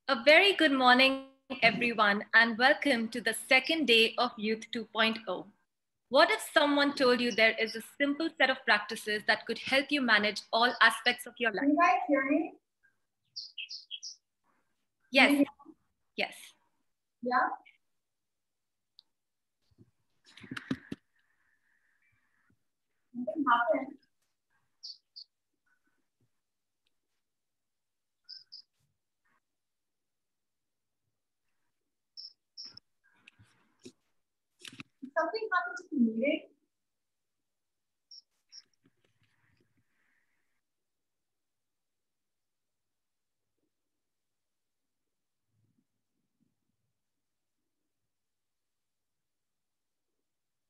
A very good morning, everyone, and welcome to the second day of Youth 2.0. What if someone told you there is a simple set of practices that could help you manage all aspects of your life? Can you guys hear me? Yes. Yes. Yeah? Something happened. Something happened to the meeting.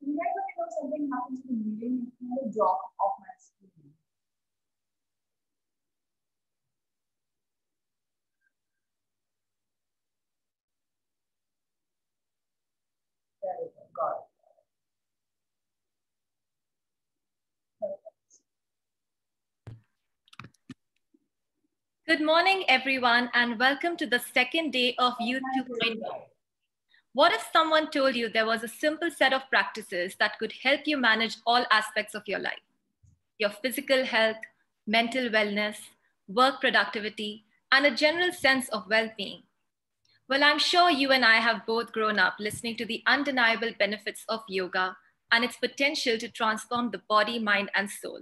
You guys let me know if something happened to the meeting. It's kind of drop off my screen. There we go. Got it. Good morning, everyone, and welcome to the second day of Youth 2.0. What if someone told you there was a simple set of practices that could help you manage all aspects of your life? Your physical health, mental wellness, work productivity, and a general sense of well-being. Well, I'm sure you and I have both grown up listening to the undeniable benefits of yoga and its potential to transform the body, mind, and soul.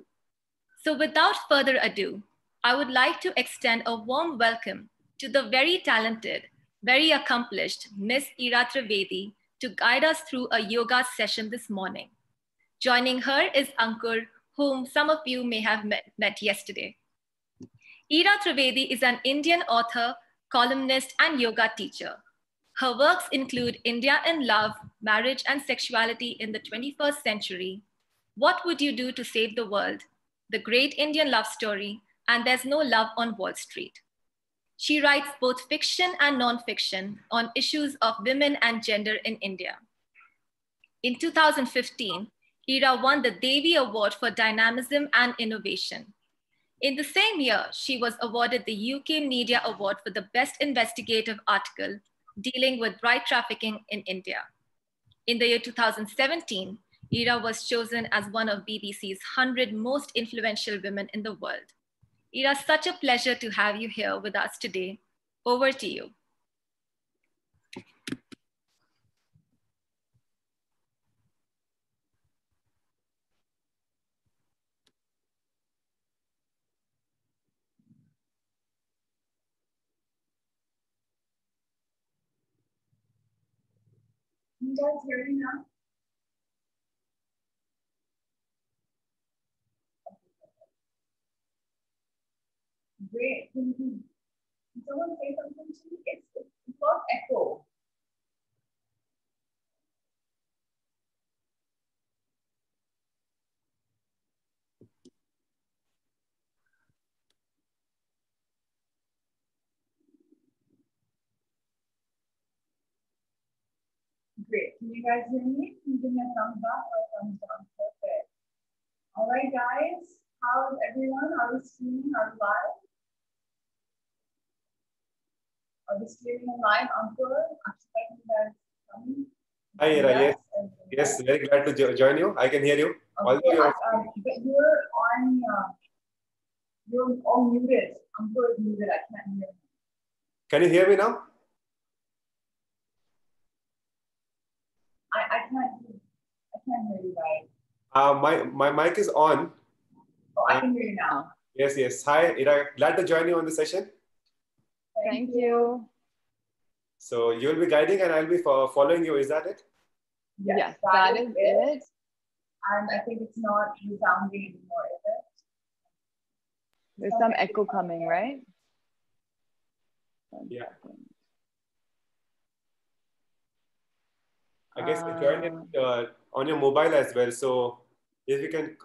So without further ado, I would like to extend a warm welcome to the very talented, very accomplished Miss Ira Trivedi to guide us through a yoga session this morning. Joining her is Ankur, whom some of you may have met yesterday. Ira Trivedi is an Indian author, columnist, and yoga teacher. Her works include India in Love, Marriage and Sexuality in the 21st Century, What Would You Do to Save the World, The Great Indian Love Story, and There's No Love on Wall Street. She writes both fiction and nonfiction on issues of women and gender in India. In 2015, Ira won the Devi Award for Dynamism and Innovation. In the same year, she was awarded the UK Media Award for the Best Investigative Article dealing with bride trafficking in India. In the year 2017, Ira was chosen as one of BBC's 100 most influential women in the world. Ira, such a pleasure to have you here with us today. Over to you. Can you guys hear me now? Great. Can someone say something to me? It's got echo. Great. Can you guys hear me? Can you give me a thumbs up or a thumbs down? Perfect. All right, guys. How's everyone? Are we streaming? Are we live? Are we streaming live? Ankur, Akshita, you guys coming? Hi, Ira. Yes, Yes. very glad to join you. I can hear you. Okay, but you're all muted. I'm good muted. I can't hear you. Can you hear me now? I can't hear you guys. My mic is on. Oh, I can hear you now. Yes, yes. Hi, Ira. Glad to join you on the session. Thank you. So you'll be guiding and I'll be following you. Is that it? Yes, that is it. And I think it's not resounding anymore, is it? There's some echo coming, right? Yeah. I guess you joined it on your mobile as well. So if you can.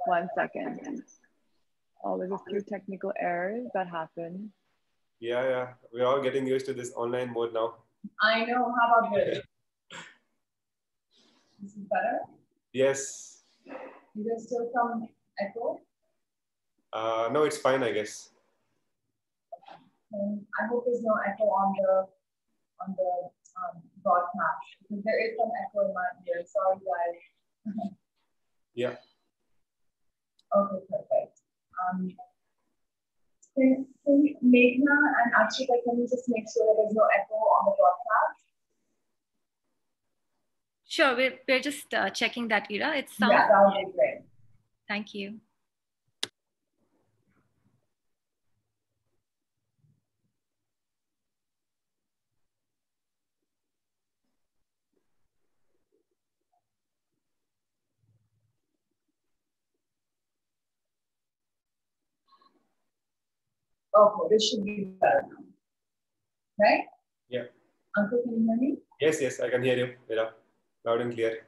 1 second. Oh, there's a few technical errors that happen. Yeah, yeah. We're all getting used to this online mode now. I know. How about this? This is better? Yes. Is there still some echo? No, it's fine, I guess. And I hope there's no echo on the broadcast because there is some echo in my ear. Sorry, guys. Yeah. Okay, perfect. Can Meghna and Akshita, can you just make sure that there's no echo on the broadcast? Sure, we're just checking that, Ira. It sounds. Yeah, that would be great. Thank you. Okay, this should be better now. Right? Yeah. Uncle, can you hear me? Yes, yes, I can hear you, Ira. Loud and clear.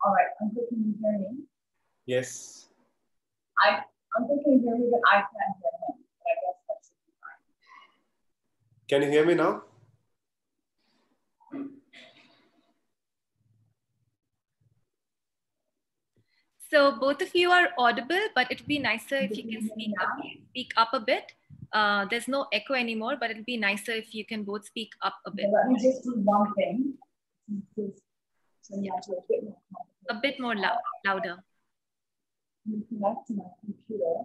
All right, Uncle, can you hear me? Yes. Uncle can hear me, but I can't hear him. But I guess that should be fine. Can you hear me now? So both of you are audible, but it'd be nicer if you can speak up a bit. There's no echo anymore, but it'd be nicer if you can both speak up a bit. So let me just do one thing. A bit more louder. Let me connect to my computer.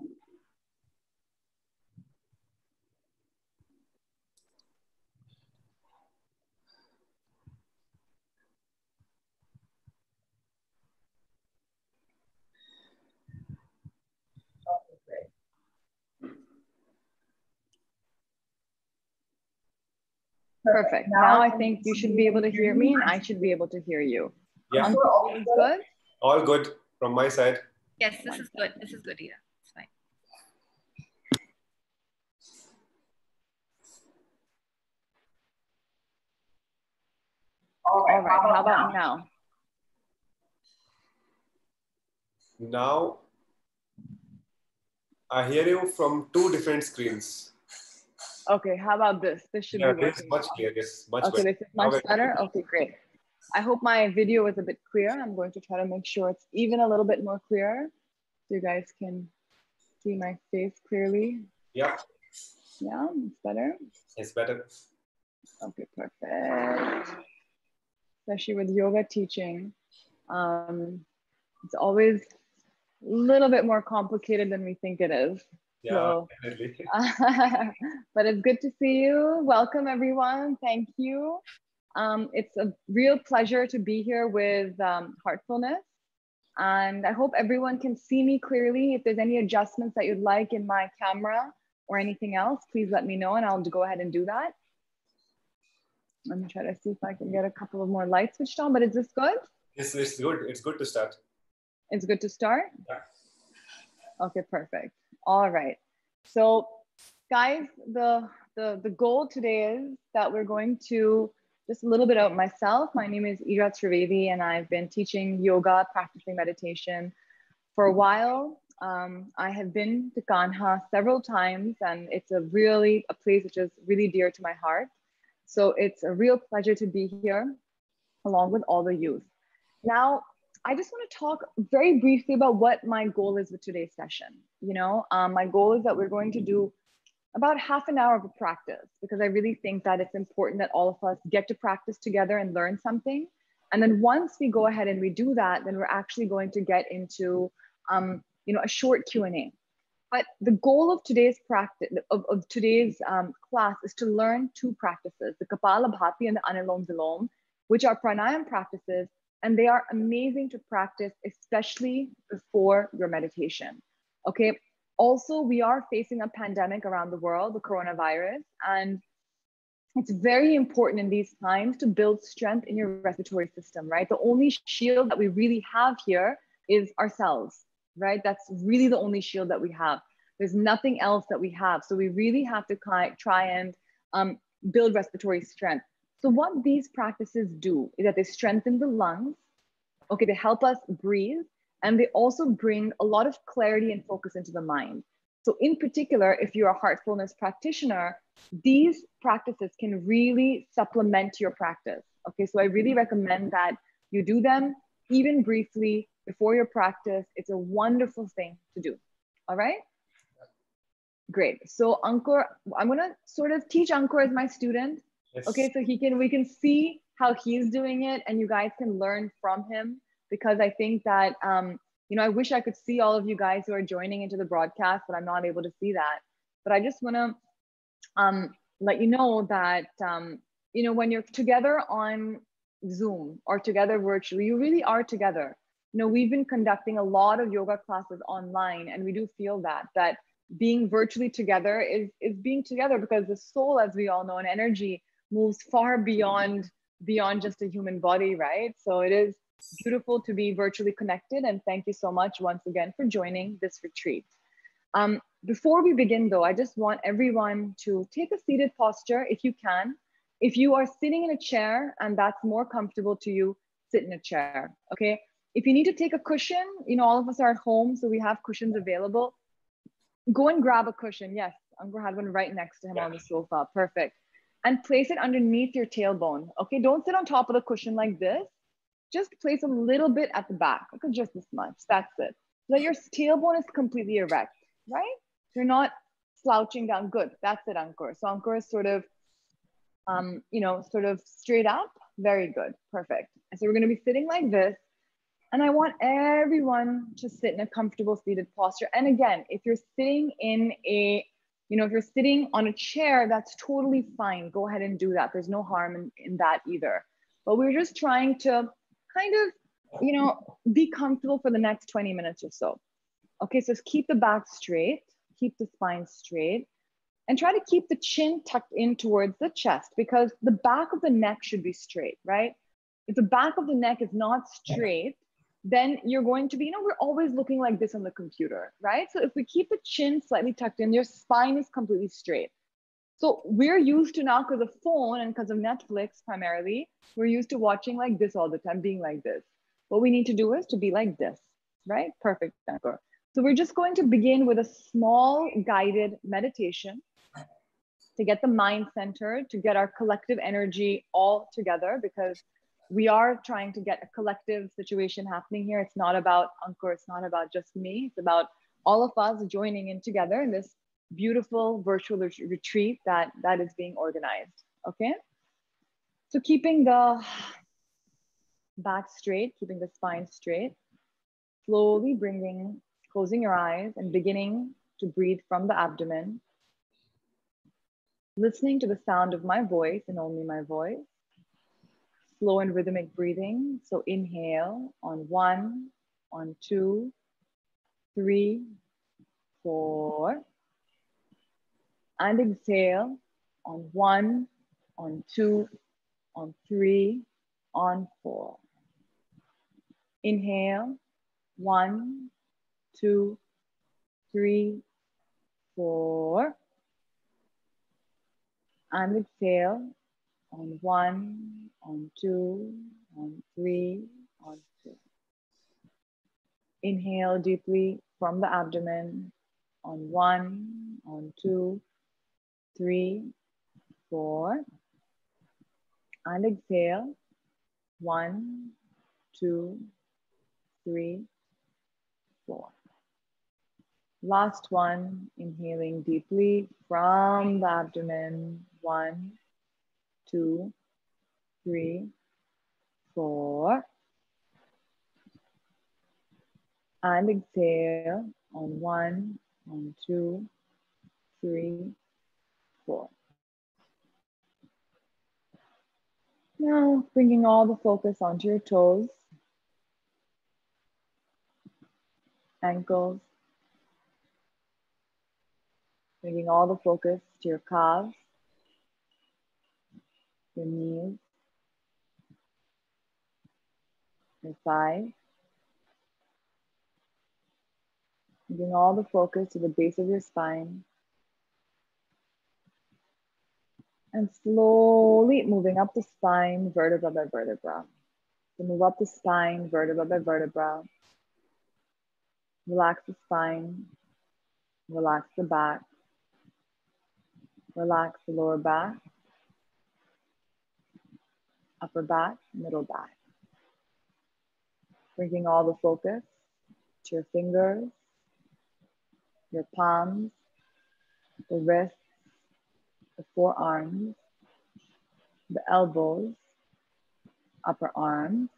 Okay, great. Perfect. Now I think you should be able to hear me and I should be able to hear you. Yeah. Good? All good from my side. Yes, this is good. This is good, Ira. It's fine. All right. How about now? Now, I hear you from two different screens. Okay, how about this? This should be working. Much clearer. Yes, much okay, better. this is much better. Okay, great. I hope my video is a bit clear. I'm going to try to make sure it's even a little bit more clear so you guys can see my face clearly. Yeah. Yeah, it's better. It's better. Okay, perfect. Especially with yoga teaching, it's always a little bit more complicated than we think it is. Yeah, so, definitely. But it's good to see you. Welcome, everyone. Thank you. It's a real pleasure to be here with Heartfulness. And I hope everyone can see me clearly. If there's any adjustments that you'd like in my camera or anything else, please let me know and I'll go ahead and do that. Let me try to see if I can get a couple of more lights switched on, but is this good? Yes, it's good. It's good to start. It's good to start? Yeah. Okay, perfect. All right. So guys, the goal today is that we're going to just a little bit about myself. My name is Ira Trivedi and I've been teaching yoga, practicing meditation for a while. I have been to Kanha several times and it's a place which is really dear to my heart. So it's a real pleasure to be here. along with all the youth. Now, I just want to talk very briefly about what my goal is with today's session. My goal is that we're going to do about half an hour of a practice, because I really think that it's important that all of us get to practice together and learn something. And then once we go ahead and we do that, then we're actually going to get into a short Q&A. But the goal of today's practice, of today's class, is to learn two practices, the Kapalabhati and the Anulom Vilom, which are pranayama practices, and they are amazing to practice, especially before your meditation. Okay. Also, we are facing a pandemic around the world, the coronavirus, and it's very important in these times to build strength in your respiratory system, right? The only shield that we really have here is ourselves, right? That's really the only shield that we have. There's nothing else that we have. So we really have to try and build respiratory strength. So what these practices do is that they strengthen the lungs. Okay, they help us breathe, and they also bring a lot of clarity and focus into the mind. So in particular, if you're a heartfulness practitioner, these practices can really supplement your practice. Okay, so I really recommend that you do them even briefly before your practice. It's a wonderful thing to do. All right? Great. So Ankur, I'm gonna sort of teach Ankur as my student. Yes. Okay, so we can see how he's doing it, and you guys can learn from him, because I think that I wish I could see all of you guys who are joining into the broadcast, but I'm not able to see that. But I just want to let you know that when you're together on Zoom or together virtually, you really are together. We've been conducting a lot of yoga classes online, and we do feel that being virtually together is being together, because the soul, as we all know, and energy moves far beyond just a human body, right? So it is beautiful to be virtually connected, and thank you so much once again for joining this retreat. Before we begin though, I just want everyone to take a seated posture if you can. If you are sitting in a chair and that's more comfortable to you, sit in a chair, okay? If you need to take a cushion, all of us are at home, so we have cushions available. Go and grab a cushion. Yes, Ankur had one right next to him on the sofa. Perfect. And place it underneath your tailbone. Okay, don't sit on top of the cushion like this. Just place a little bit at the back. Okay, just this much. That's it. So that your tailbone is completely erect, right? You're not slouching down. Good. That's it, Ankur. So Ankur is sort of, sort of straight up. Very good. Perfect. And so we're going to be sitting like this. And I want everyone to sit in a comfortable seated posture. And again, if you're sitting in if you're sitting on a chair, that's totally fine. Go ahead and do that. There's no harm in that either. But we're just trying to kind of, be comfortable for the next 20 minutes or so. Okay, so keep the back straight, keep the spine straight, and try to keep the chin tucked in towards the chest, because the back of the neck should be straight, right? If the back of the neck is not straight, then you're going to be, we're always looking like this on the computer, right? So if we keep the chin slightly tucked in, your spine is completely straight. So we're used to now, because of phone and because of Netflix primarily, we're used to watching like this all the time, being like this. What we need to do is to be like this, right? Perfect, Ankur. So we're just going to begin with a small guided meditation to get the mind centered, to get our collective energy all together, because we are trying to get a collective situation happening here. It's not about Ankur, it's not about just me. It's about all of us joining in together in this beautiful virtual retreat that is being organized, okay? So keeping the back straight, keeping the spine straight, slowly closing your eyes and beginning to breathe from the abdomen, listening to the sound of my voice and only my voice. Slow and rhythmic breathing. So inhale on 1, on 2, 3, 4. And exhale on 1, on 2, on 3, on 4. Inhale, 1, 2, 3, 4. And exhale on 1, on 2, on 3, on 4. Inhale deeply from the abdomen on 1, on 2, 3, 4. And exhale 1, 2, 3, 4. Last one, inhaling deeply from the abdomen. 1, 2, 3, 4. And exhale on 1, on 2, 3, 4. Now bringing all the focus onto your toes, ankles, bringing all the focus to your calves, your knees, your thighs, bringing all the focus to the base of your spine, and slowly moving up the spine, vertebra by vertebra. So move up the spine, vertebra by vertebra. Relax the spine, relax the back, relax the lower back, upper back, middle back. Bringing all the focus to your fingers, your palms, the wrists, the forearms, the elbows, upper arms,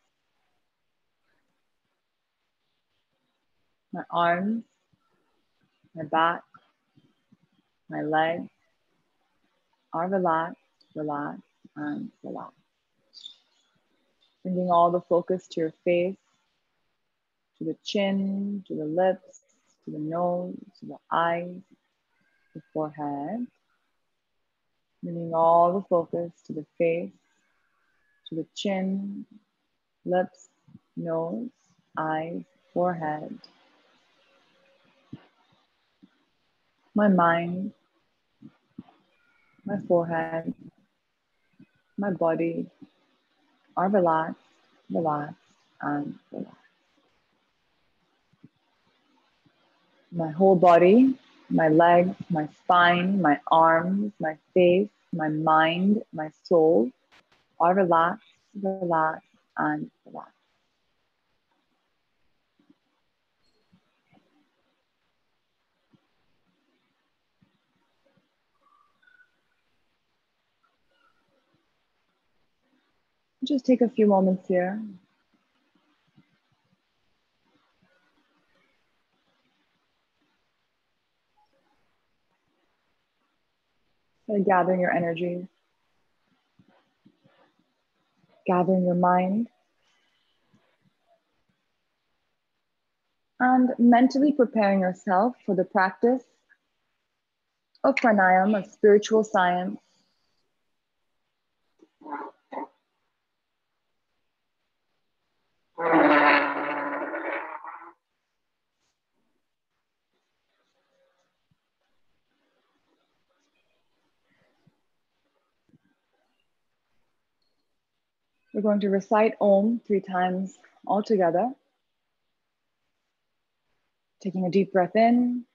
my arms, my back, my legs are relaxed, relaxed, and relaxed. Bringing all the focus to your face, to the chin, to the lips, to the nose, to the eyes, the forehead. Bringing all the focus to the face, to the chin, lips, nose, eyes, forehead. My mind, my forehead, my body are relaxed, relaxed, and relaxed. My whole body, my legs, my spine, my arms, my face, my mind, my soul are relaxed, relaxed, and relaxed. Just take a few moments here. So gathering your energies, gathering your mind, and mentally preparing yourself for the practice of pranayama, of spiritual science. We're going to recite Om 3 times all together. Taking a deep breath in.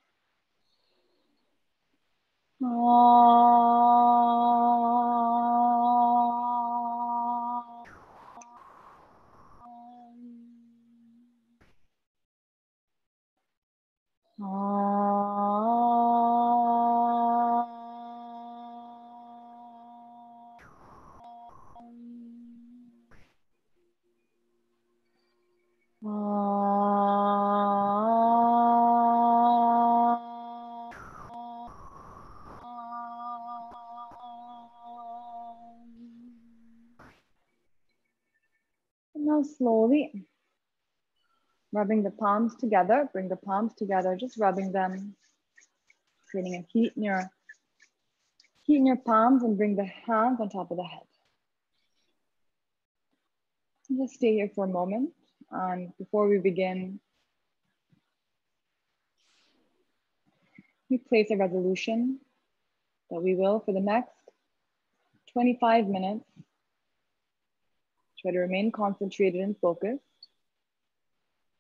Now slowly rubbing the palms together, bring the palms together, just rubbing them, creating a heat in your palms, and bring the hands on top of the head. Just stay here for a moment. And before we begin, we place a resolution that we will, for the next 25 minutes, try to remain concentrated and focused,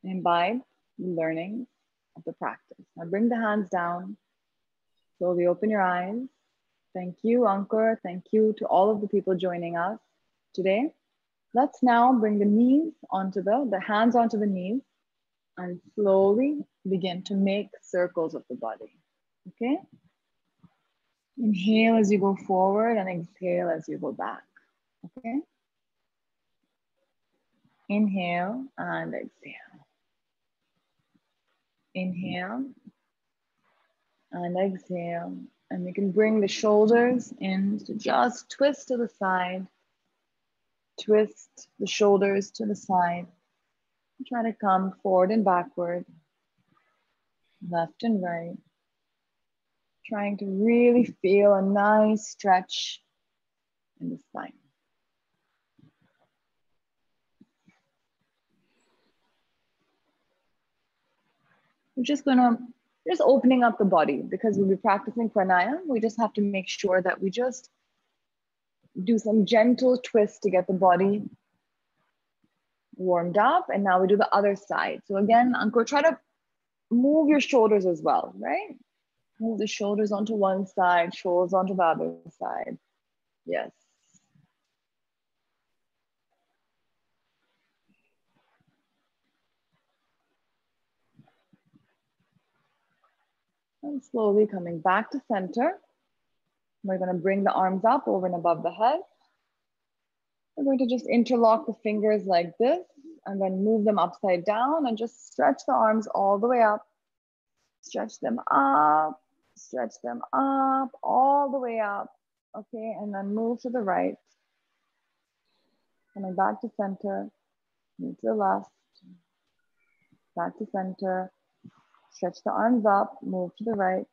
and imbibe the learning of the practice. Now bring the hands down, slowly open your eyes. Thank you, Ankur. Thank you to all of the people joining us today. Let's now bring the knees onto the hands onto the knees and slowly begin to make circles of the body, okay? Inhale as you go forward and exhale as you go back, okay? Inhale and exhale. Inhale and exhale. And we can bring the shoulders in to just twist to the side. Twist the shoulders to the side. Try to come forward and backward, left and right. Trying to really feel a nice stretch in the spine. We're just opening up the body because we'll be practicing pranayama. We just have to make sure that we just do some gentle twists to get the body warmed up. And now we do the other side. So again, Ankur, try to move your shoulders as well, right? Move the shoulders onto one side, shoulders onto the other side. Yes. And slowly coming back to center. We're going to bring the arms up over and above the head. We're going to just interlock the fingers like this and then move them upside down and just stretch the arms all the way up. Stretch them up all the way up. Okay, and then move to the right. Coming back to center, move to the left, back to center. Stretch the arms up, move to the right,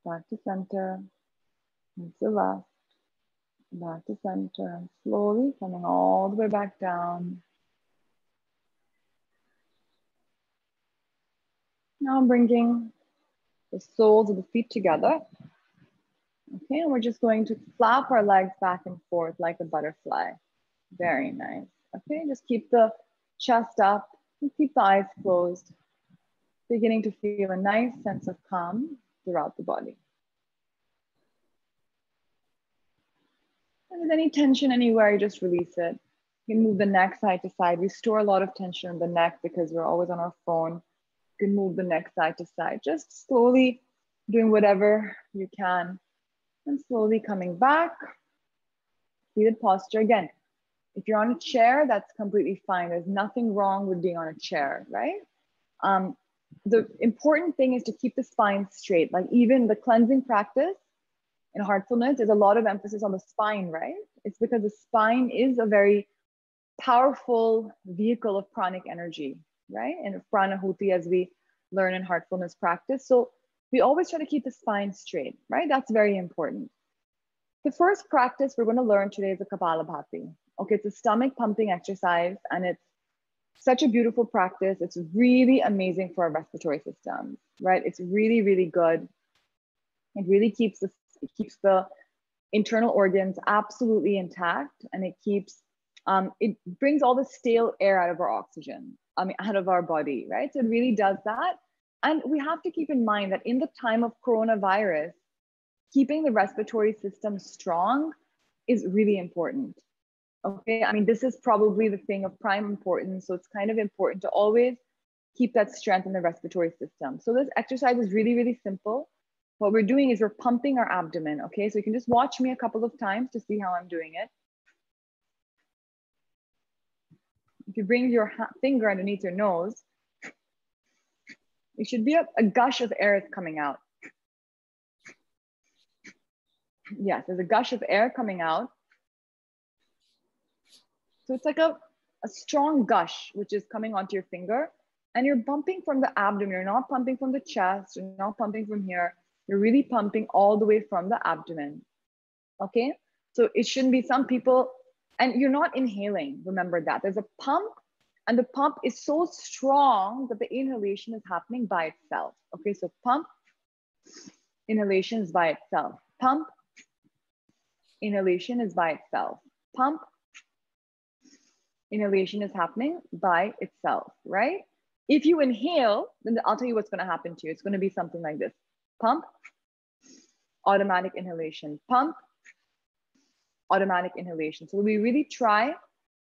back to center, move to the left, back to center, and slowly coming all the way back down. Now I'm bringing the soles of the feet together. Okay, and we're just going to flap our legs back and forth like a butterfly. Very nice. Okay, just keep the chest up and keep the eyes closed. Beginning to feel a nice sense of calm throughout the body. And if there's any tension anywhere, you just release it. You can move the neck side to side. We store a lot of tension in the neck because we're always on our phone. You can move the neck side to side. Just slowly doing whatever you can. And slowly coming back. Seated posture. Again, if you're on a chair, that's completely fine. There's nothing wrong with being on a chair, right? The important thing is to keep the spine straight. Like even the cleansing practice in Heartfulness, there's a lot of emphasis on the spine, right? It's because the spine is a very powerful vehicle of pranic energy, right? And pranahuti, as we learn in Heartfulness practice. So we always try to keep the spine straight, right? That's very important. The first practice we're going to learn today is the Kapalabhati. Okay, it's a stomach pumping exercise, and it's such a beautiful practice. It's really amazing for our respiratory system, right? It's really, really good. It really keeps the internal organs absolutely intact, and it brings all the stale air out of our oxygen, out of our body, right? So it really does that. And we have to keep in mind that in the time of coronavirus, keeping the respiratory system strong is really important. Okay, I mean, this is probably the thing of prime importance. So it's kind of important to always keep that strength in the respiratory system. So this exercise is really, really simple. What we're doing is we're pumping our abdomen. Okay, so you can just watch me a couple of times to see how I'm doing it. If you bring your finger underneath your nose, it should be a gush of air coming out. Yes, there's a gush of air coming out. So it's like a strong gush, which is coming onto your finger, and you're pumping from the abdomen. You're not pumping from the chest. You're not pumping from here. You're really pumping all the way from the abdomen. Okay. So it shouldn't be some people, and you're not inhaling. Remember that there's a pump, and the pump is so strong that the inhalation is happening by itself. Okay. So pump, inhalation is by itself. Pump, inhalation is by itself. Pump, inhalation is happening by itself, right? If you inhale, then I'll tell you what's going to happen to you. It's going to be something like this. Pump, automatic inhalation. Pump, automatic inhalation. So we really try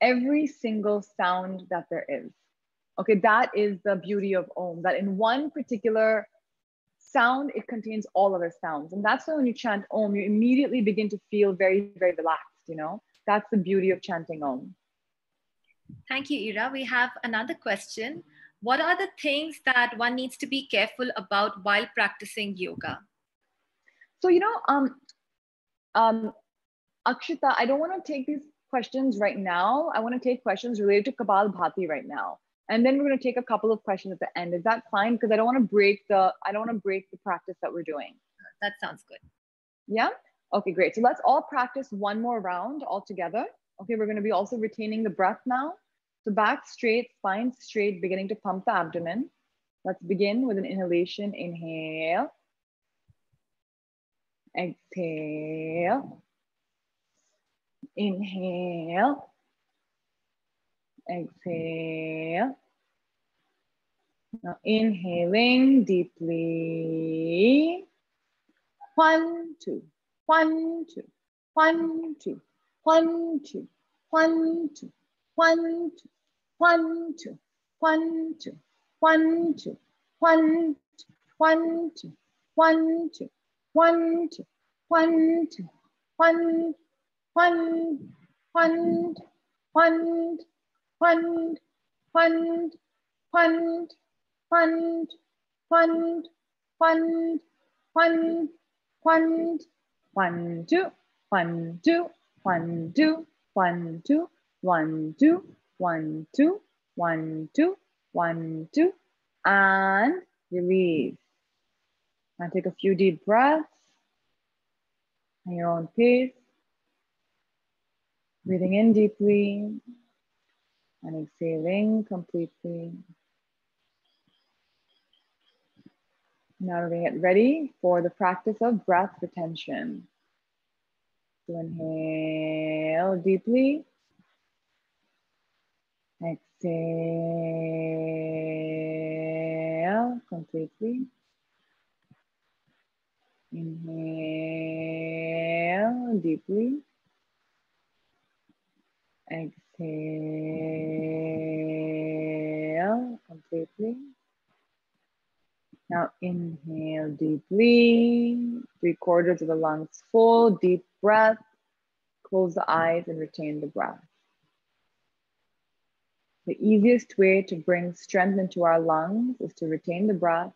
every single sound that there is. Okay, that is the beauty of Om, that in one particular sound, it contains all other sounds. And that's why when you chant Om, you immediately begin to feel very, very relaxed, you know? That's the beauty of chanting Om. Thank you, Ira. We have another question. What are the things that one needs to be careful about while practicing yoga? So, you know, Akshita, I don't want to take these questions right now. I want to take questions related to Kapal Bhati right now. And then we're going to take a couple of questions at the end. Is that fine? Because I don't want to break the practice that we're doing. That sounds good. Yeah? Okay, great. So let's all practice one more round all together. Okay, we're going to be also retaining the breath now. So back straight, spine straight, beginning to pump the abdomen. Let's begin with an inhalation. Inhale. Exhale. Inhale. Exhale. Now inhaling deeply. 1, 2, 1, 2, 1, 2, 1, 2, 1, 2, 1, 2, 1, 2, 1, 2, 1, 2, 1, 1, 2, 1, 2, 1, 2, 1, 2, 1, 1, 1, 1, 1, 1, 1, 1, 1, 1, 1, 1, 1, 2, 1, 2, 1, 2, 1, 2, 1, 2, 1, 2, 1, 2, 1, 2, and release. Now take a few deep breaths at your own pace. Breathing in deeply and exhaling completely. Now we're going to get ready for the practice of breath retention. So inhale deeply. Exhale completely. Inhale deeply. Exhale completely. Now inhale deeply, 3/4 of the lungs full, deep breath. Close the eyes and retain the breath. The easiest way to bring strength into our lungs is to retain the breath.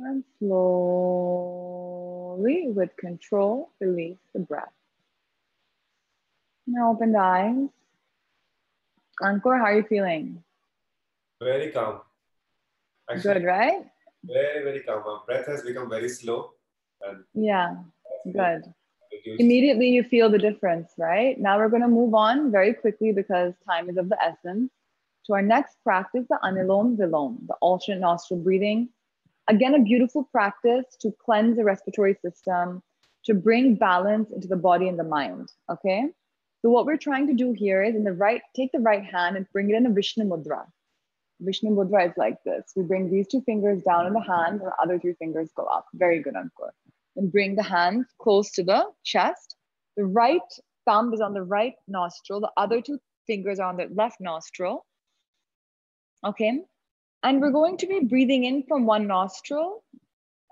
And slowly, with control, release the breath. Now open the eyes. Ankur, how are you feeling? Very calm. Actually, Good, right? very, very calm. My breath has become very slow. And Yeah, good. reduced. Immediately you feel the difference, right? Now we're going to move on very quickly because time is of the essence to our next practice, the Anulom Vilom, the alternate nostril breathing. Again, a beautiful practice to cleanse the respiratory system, to bring balance into the body and the mind, okay? So what we're trying to do here is take the right hand and bring it in a Vishnu Mudra. Vishnu Mudra is like this. We bring these 2 fingers down in the hand and the other 3 fingers go up. Very good, Ankur. And bring the hands close to the chest. The right thumb is on the right nostril. The other 2 fingers are on the left nostril. Okay. And we're going to be breathing in from one nostril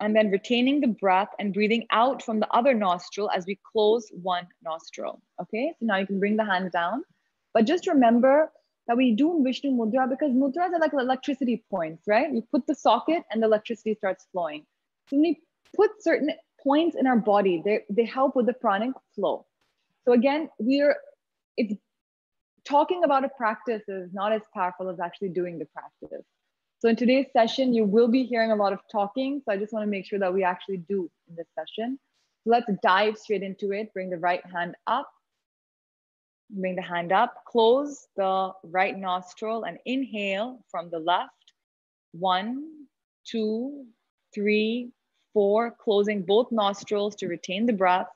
and then retaining the breath and breathing out from the other nostril as we close one nostril. Okay. So now you can bring the hands down. But just remember that we do Vishnu Mudra because mudras are like electricity points, right? You put the socket and the electricity starts flowing. So when we put certain points in our body, they help with the pranic flow. So again, it's talking about a practice is not as powerful as actually doing the practice. So in today's session, you will be hearing a lot of talking. So I just want to make sure that we actually do in this session. So let's dive straight into it. Bring the right hand up. Bring the hand up. Close the right nostril and inhale from the left. 1, 2, 3, 4, closing both nostrils to retain the breath.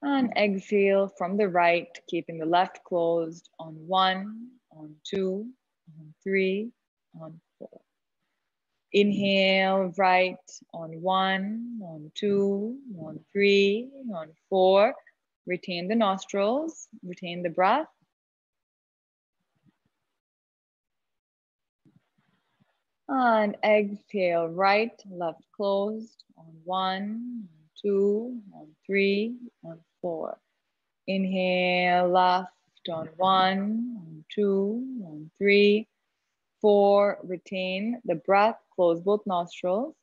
And exhale from the right, keeping the left closed on 1, on 2, on 3, on 4. Inhale, right on 1, on 2, on 3, on 4. Retain the nostrils, retain the breath. And exhale, right, left closed on 1, on 2, on 3, on 4. Inhale, left on 1, on 2, on 3, 4. Retain the breath, close both nostrils.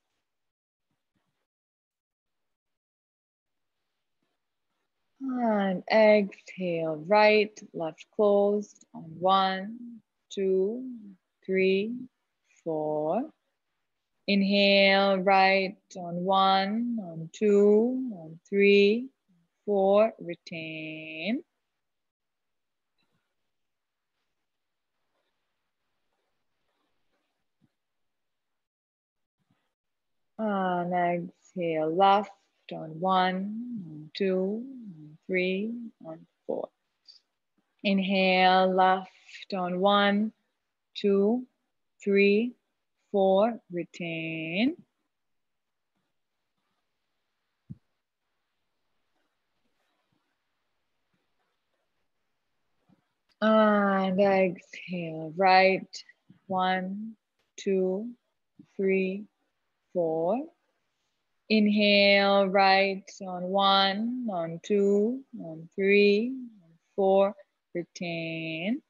And exhale, right, left closed on 1, 2, 3, 4. Inhale, right on 1, on 2, on 3, 4. Retain. And exhale, left on 1, on 2, on 3, on 4. Inhale, left on 1, 2, 3, 4. Retain. And exhale, right, 1, 2, 3, 4. Inhale, right on 1, on 2, on 3, on 4. Retain.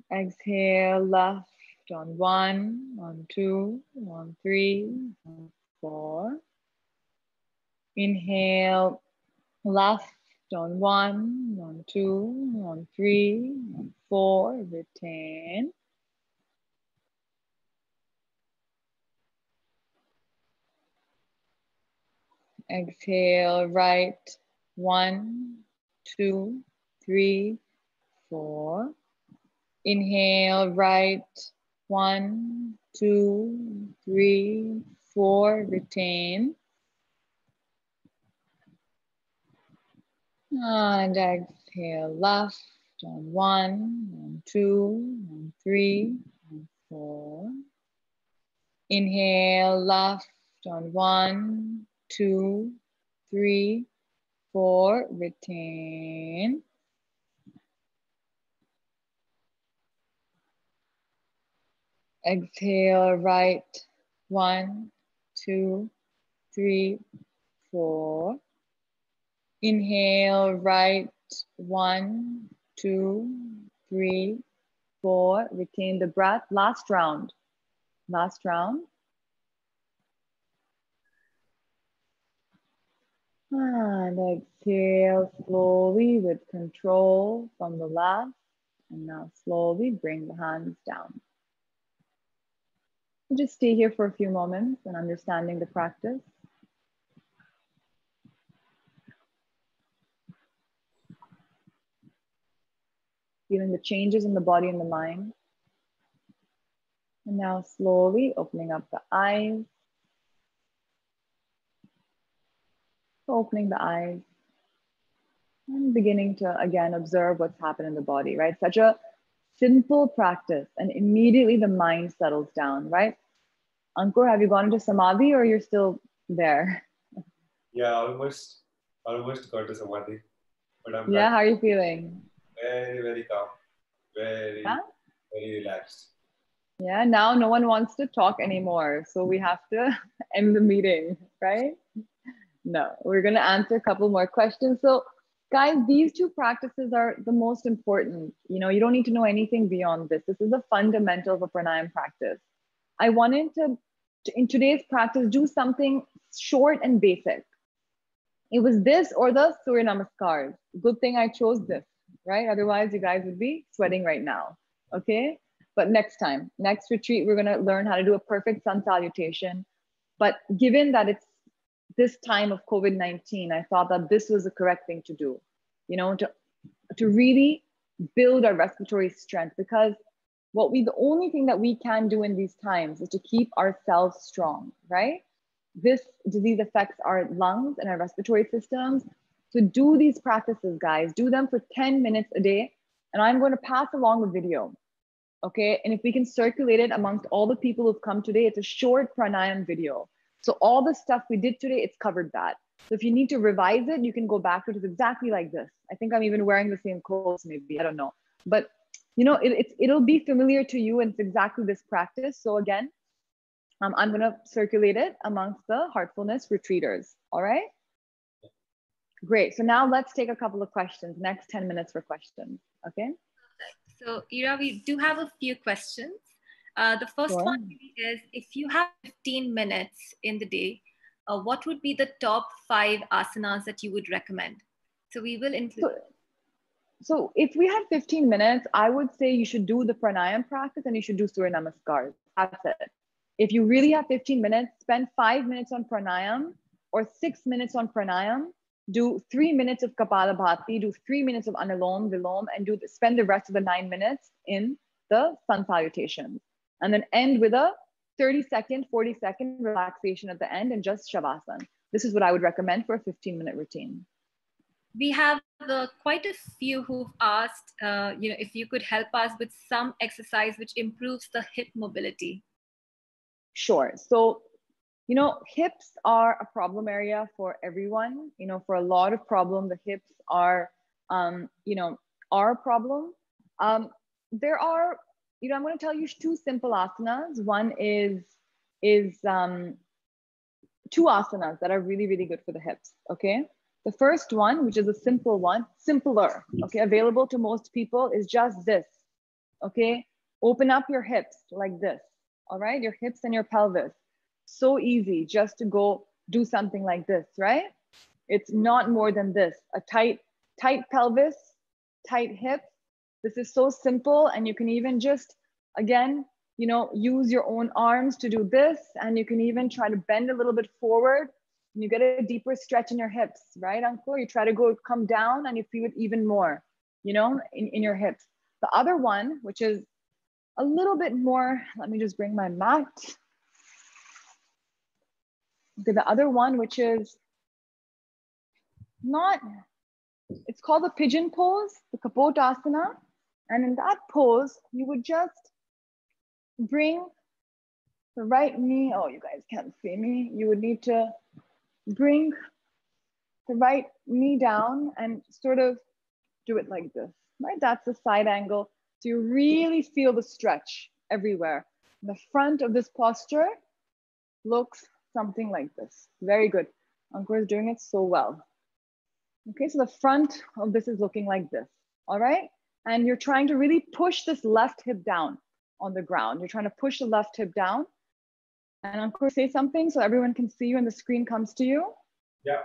Exhale, left on 1, on 2, on 3, on 4. Inhale, left on 1, on 2, on 3, on 4. Retain. Exhale, right, 1, 2, 3, 4. Inhale, right, 1, 2, 3, 4. Retain. And exhale, left on 1, on 2, on 3, on 4. Inhale, left on 1, 2, 3, 4. Retain. Exhale, right, 1, 2, 3, 4. Inhale, right, 1, 2, 3, 4. Retain the breath. Last round. Last round. And exhale slowly with control from the left. And now slowly bring the hands down. Just stay here for a few moments and understanding the practice. Feeling the changes in the body and the mind. And now slowly opening up the eyes. Opening the eyes. And beginning to, again, observe what's happened in the body, right? Such a simple practice. And immediately the mind settles down, right? Ankur, have you gone into samadhi or you're still there? Yeah, almost got to samadhi. But I'm Yeah, back. how are you feeling? Very, very calm. Very, very relaxed. Yeah, now no one wants to talk anymore. So we have to end the meeting, right? No, we're going to answer a couple more questions. So guys, these two practices are the most important. You know, you don't need to know anything beyond this. This is the fundamental of a pranayama practice. I wanted to, in today's practice, do something short and basic. It was this or the Surya Namaskaras. Good thing I chose this, right? Otherwise, you guys would be sweating right now, okay? But next time, next retreat, we're gonna learn how to do a perfect sun salutation. But given that it's this time of COVID-19, I thought that this was the correct thing to do, to really build our respiratory strength, because the only thing that we can do in these times is to keep ourselves strong, right? This disease affects our lungs and our respiratory systems. So do these practices, guys, do them for 10 minutes a day. And I'm going to pass along a video. Okay. And if we can circulate it amongst all the people who've come today, it's a short pranayama video. So all the stuff we did today, it's covered that. So if you need to revise it, you can go back to it. It's exactly like this. I think I'm even wearing the same clothes, maybe, I don't know. But it'll be familiar to you, and it's exactly this practice. So again, I'm going to circulate it amongst the Heartfulness retreaters. All right. Great. So now let's take a couple of questions. Next 10 minutes for questions. Okay. So Ira, we do have a few questions. The first one is, if you have 15 minutes in the day, what would be the top 5 asanas that you would recommend? So we will include. So if we had 15 minutes, I would say you should do the pranayama practice and you should do Surya Namaskaras. That's it. If you really have 15 minutes, spend 5 minutes on pranayama or 6 minutes on pranayama. Do 3 minutes of Kapalabhati, do 3 minutes of Anulom Vilom, and spend the rest of the 9 minutes in the sun salutations. And then end with a 30-second, 40-second relaxation at the end and just Shavasana. This is what I would recommend for a 15-minute routine. We have quite a few who've asked, if you could help us with some exercise which improves the hip mobility. Sure. So, hips are a problem area for everyone. For a lot of problems, the hips are, our problem. There are, I'm going to tell you 2 simple asanas. One is 2 asanas that are really, really good for the hips. Okay. The first one, which is a simple one, simpler, okay, available to most people, is just this. Okay. Open up your hips like this. All right. Your hips and your pelvis. So easy just to go do something like this, right? It's not more than this. A tight pelvis, tight hip. This is so simple. And you can even just, again, use your own arms to do this. And you can even try to bend a little bit forward and you get a deeper stretch in your hips, right, Ankur? You try to come down and you feel it even more, in your hips. The other one, which is a little bit more, let me just bring my mat. Okay, the other one, which is it's called the pigeon pose, the Kapotasana. And in that pose, you would just bring the right knee. Oh, you guys can't see me. You would need to bring the right knee down and sort of do it like this, right? That's the side angle. So you really feel the stretch everywhere. The front of this posture looks something like this. Very good. Ankur is doing it so well. Okay, so the front of this is looking like this. All right. And you're trying to really push this left hip down on the ground. You're trying to push the left hip down. And Ankur, say something so everyone can see you and the screen comes to you. Yeah.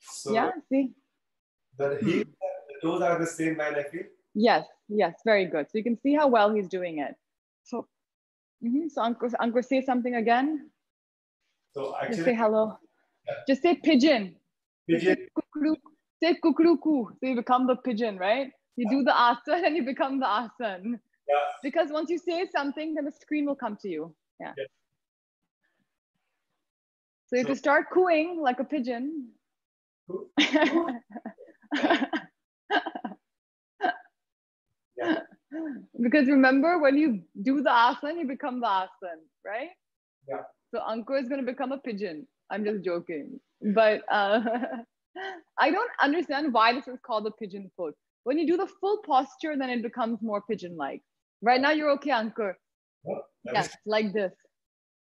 So yeah, see? The heels, the toes are the same line, I feel. Yes, very good. So you can see how well he's doing it. So, so Ankur, say something again. So actually, just say hello. Yeah. Just say pigeon. Pigeon. Say kukuruku. So you become the pigeon, right? You do the asana and you become the asana. Yeah. Because once you say something, then the screen will come to you. Yeah. Yeah. So you have to start cooing like a pigeon. Yeah. Because remember, when you do the asana, you become the asana, right? Yeah. So Ankur is going to become a pigeon. I'm just joking. But I don't understand why this is called the pigeon pose. When you do the full posture, then it becomes more pigeon-like. Right now, you're okay, Ankur. Yes, like this.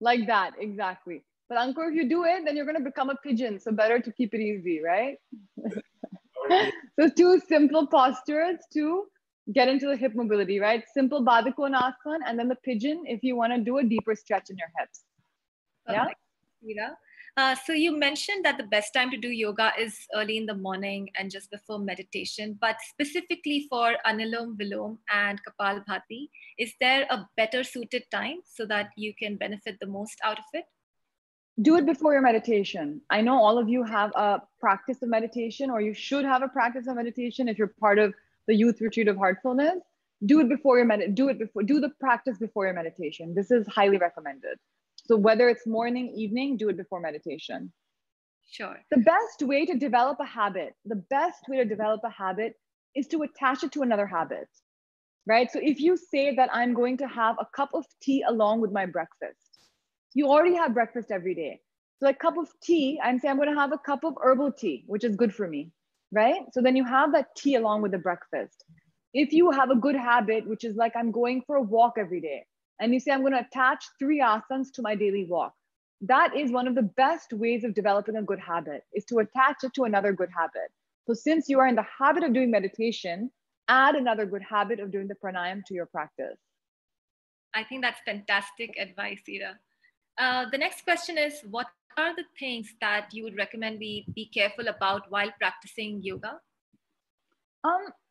Like that, exactly. But Ankur, if you do it, then you're going to become a pigeon. So better to keep it easy, right? So 2 simple postures to get into the hip mobility, right? Simple Badakonasana and then the pigeon if you want to do a deeper stretch in your hips. Yeah. So you mentioned that the best time to do yoga is early in the morning and just before meditation, but specifically for Anulom Vilom and Kapalbhati, is there a better suited time so that you can benefit the most out of it? Do it before your meditation. I know all of you have a practice of meditation, or you should have a practice of meditation if you're part of the youth retreat of Heartfulness. Do it before your do the practice before your meditation. This is highly recommended. So whether it's morning, evening, do it before meditation. Sure. The best way to develop a habit, is to attach it to another habit, right? So if you say that I'm going to have a cup of tea along with my breakfast, you already have breakfast every day. So a cup of tea, I'm saying I'm going to have a cup of herbal tea, which is good for me, right? So then you have that tea along with the breakfast. If you have a good habit, which is like I'm going for a walk every day, and you say I'm going to attach 3 asanas to my daily walk, that is one of the best ways of developing a good habit, is to attach it to another good habit. So since you are in the habit of doing meditation, add another good habit of doing the pranayama to your practice. I think that's fantastic advice, Ira. The next question is, what are the things that you would recommend we be careful about while practicing yoga?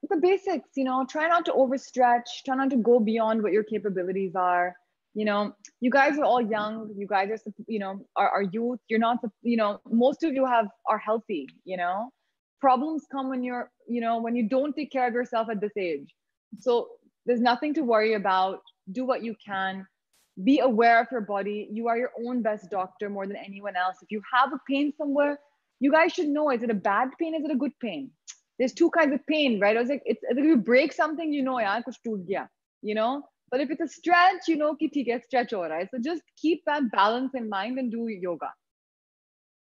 The basics, try not to overstretch, try not to go beyond what your capabilities are. You guys are all young. You guys are youth. You're not, most of you are healthy, Problems come when when you don't take care of yourself at this age. So there's nothing to worry about. Do what you can. Be aware of your body. You are your own best doctor more than anyone else. If you have a pain somewhere, you guys should know, is it a bad pain? Is it a good pain? There's 2 kinds of pain, right? I was like, if you break something, yaar, kuch toot gaya, But if it's a stretch, ki theek hai, stretch ho raha hai. So just keep that balance in mind and do yoga.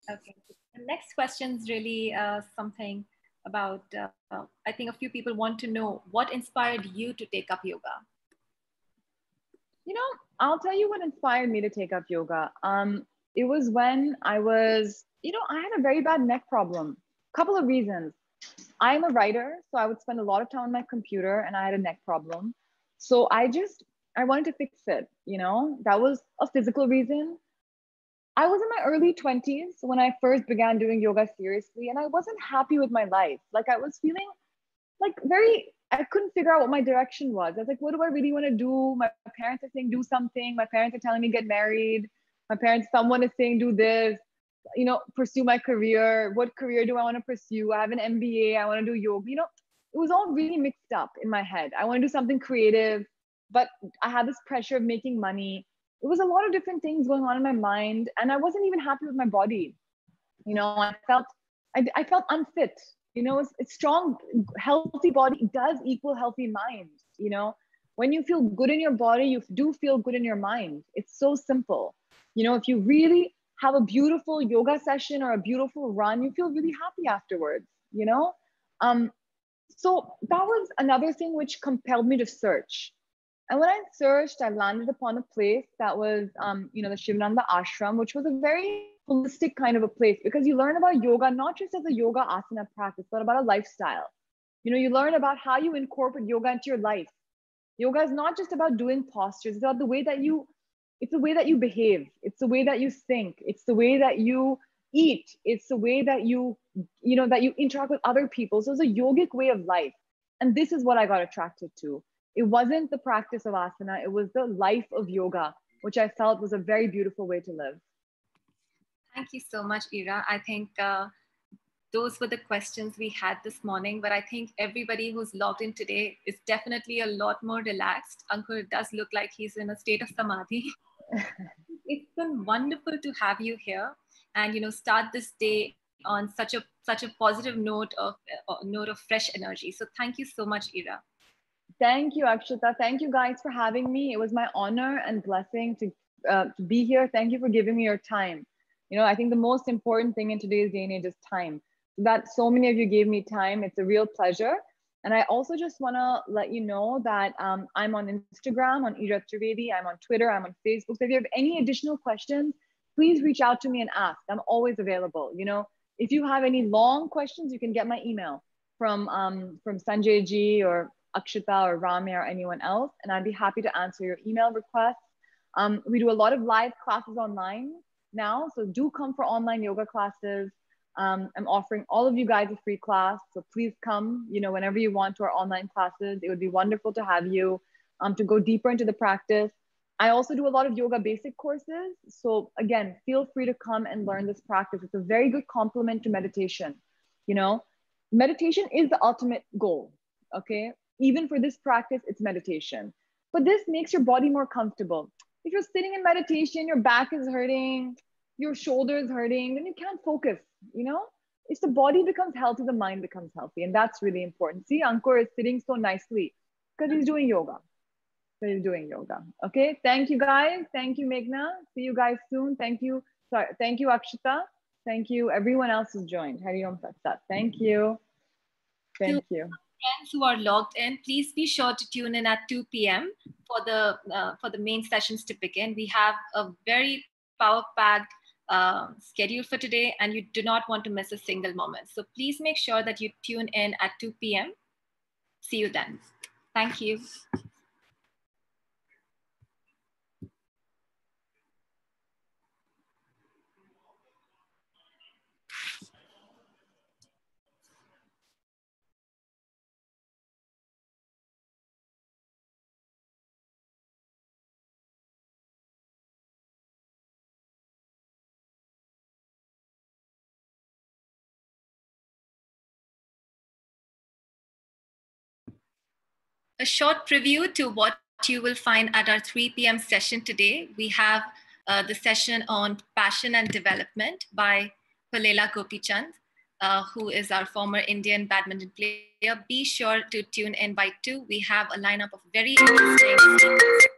Okay. The next question is really something about, I think a few people want to know, what inspired you to take up yoga? I'll tell you what inspired me to take up yoga. It was when I was, I had a very bad neck problem. Couple of reasons. I'm a writer, so I would spend a lot of time on my computer, and I had a neck problem. So I wanted to fix it, That was a physical reason. I was in my early 20s when I first began doing yoga seriously, and I wasn't happy with my life. Like I was feeling I couldn't figure out what my direction was. I was like, what do I really want to do? My parents are saying do something. My parents are telling me get married. Someone is saying do this, pursue my career. What career do I want to pursue? I have an MBA. I want to do yoga. It was all really mixed up in my head. I want to do something creative, but I had this pressure of making money. It was a lot of different things going on in my mind, and I wasn't even happy with my body. I felt unfit. A strong, healthy body does equal healthy mind. When you feel good in your body, you do feel good in your mind. It's so simple. If you really have a beautiful yoga session or a beautiful run, you feel really happy afterwards. So that was another thing which compelled me to search. And when I searched, I landed upon a place that was, the Shivananda Ashram, which was a very holistic kind of a place, because you learn about yoga, not just as a yoga asana practice, but about a lifestyle. You learn about how you incorporate yoga into your life. Yoga is not just about doing postures. It's about the way that it's the way that you behave. It's the way that you think. It's the way that you eat. It's the way that that you interact with other people. So it's a yogic way of life. And this is what I got attracted to. It wasn't the practice of asana. It was the life of yoga, which I felt was a very beautiful way to live. Thank you so much, Ira. I think those were the questions we had this morning, but I think everybody who's logged in today is definitely a lot more relaxed. Ankur does look like he's in a state of samadhi. It's been wonderful to have you here and start this day on such a positive note of fresh energy. So thank you so much, Ira. Thank you, Akshita. Thank you guys for having me. It was my honor and blessing to be here. Thank you for giving me your time. I think the most important thing in today's day and age is time. That so many of you gave me time. It's a real pleasure. And I also just want to let you know that I'm on Instagram, on Ira Trivedi. I'm on Twitter. I'm on Facebook. So if you have any additional questions, please reach out to me and ask. I'm always available. If you have any long questions, you can get my email from Sanjay ji or Akshita or Rami or anyone else. And I'd be happy to answer your email requests. We do a lot of live classes online now. So do come for online yoga classes. I'm offering all of you guys a free class. So please come, whenever you want to our online classes. It would be wonderful to have you to go deeper into the practice. I also do a lot of yoga basic courses. So again, feel free to come and learn this practice. It's a very good complement to meditation. You know, meditation is the ultimate goal. Okay. Even for this practice, it's meditation. But this makes your body more comfortable. If you're sitting in meditation, your back is hurting, your shoulders hurting, then you can't focus, you know? If the body becomes healthy, the mind becomes healthy. And that's really important. See, Ankur is sitting so nicely because he's doing yoga. So he's doing yoga. Okay. Thank you guys. Thank you, Meghna. See you guys soon. Thank you. Sorry. Thank you, Akshita. Thank you. Everyone else who's joined. Hari Om Tat Sat. Thank you. Thank you. Friends who are logged in, please be sure to tune in at 2 p.m. for the main sessions to begin. We have a very power-packed schedule for today, and you do not want to miss a single moment. So please make sure that you tune in at 2 p.m. See you then. Thank you. A short preview to what you will find at our 3 p.m. session today. We have the session on passion and development by Palela Gopichand, who is our former Indian badminton player. Be sure to tune in by 2. We have a lineup of very interesting speakers.